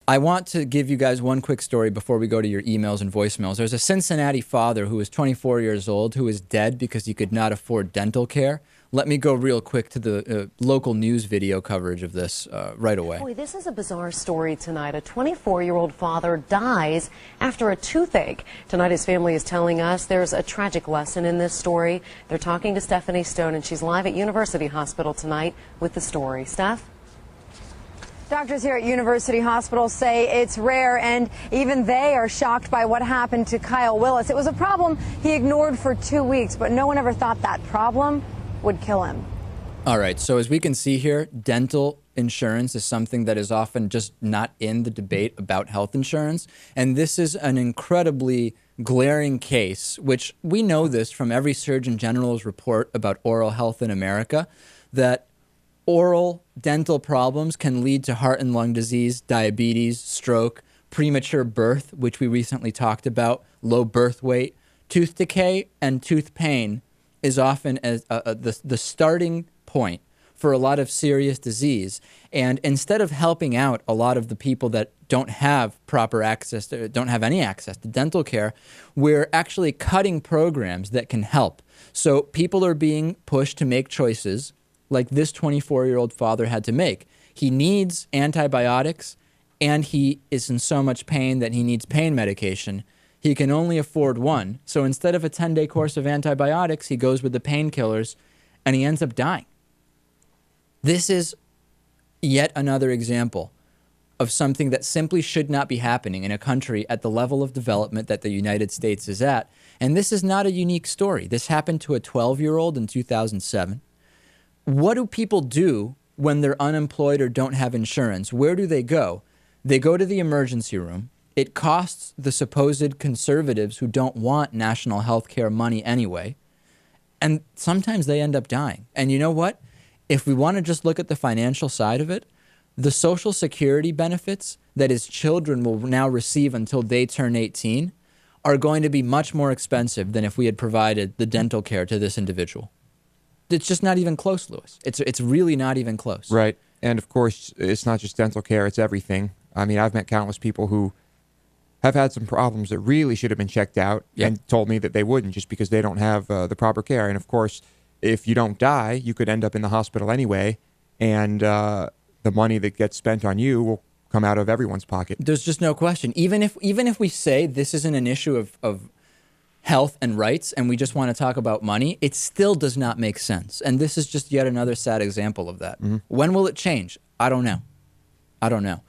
I want to give you guys one quick story before we go to your emails and voicemails. There's a Cincinnati father who is 24 years old who is dead because he could not afford dental care. Let me go real quick to the local news video coverage of this right away. Boy, this is a bizarre story tonight. A 24-year-old father dies after a toothache. Tonight his family is telling us there's a tragic lesson in this story. They're talking to Stephanie Stone, and she's live at University Hospital tonight with the story. Steph? Doctors here at University Hospital say it's rare, and even they are shocked by what happened to Kyle Willis. It was a problem he ignored for 2 weeks, but no one ever thought that problem would kill him. All right, so as we can see here, dental insurance is something that is often just not in the debate about health insurance. And this is an incredibly glaring case, which we know this from every Surgeon General's report about oral health in America, that oral dental problems can lead to heart and lung disease, diabetes, stroke, premature birth, which we recently talked about, low birth weight. Tooth decay and tooth pain is often the starting point for a lot of serious disease. And instead of helping out a lot of the people that don't have proper access, don't have any access to dental care, we're actually cutting programs that can help. So people are being pushed to make choices like this 24-year-old father had to make. He needs antibiotics, and he is in so much pain that he needs pain medication. He can only afford one. So instead of a 10-day course of antibiotics, he goes with the painkillers, and he ends up dying. This is yet another example of something that simply should not be happening in a country at the level of development that the United States is at. And this is not a unique story. This happened to a 12-year-old in 2007. What do people do when they're unemployed or don't have insurance? Where do they go? They go to the emergency room. It costs the supposed conservatives who don't want national health care money anyway. And sometimes they end up dying. And you know what? If we want to just look at the financial side of it, the Social Security benefits that his children will now receive until they turn 18 are going to be much more expensive than if we had provided the dental care to this individual. It's just not even close, Lewis. It's really not even close. Right. And, of course, it's not just dental care. It's everything. I mean, I've met countless people who have had some problems that really should have been checked out and told me that they wouldn't just because they don't have the proper care. And, of course, if you don't die, you could end up in the hospital anyway, and the money that gets spent on you will come out of everyone's pocket. There's just no question. Even if we say this isn't an issue of health and rights, and we just want to talk about money, it still does not make sense. And this is just yet another sad example of that. When will it change? I don't know.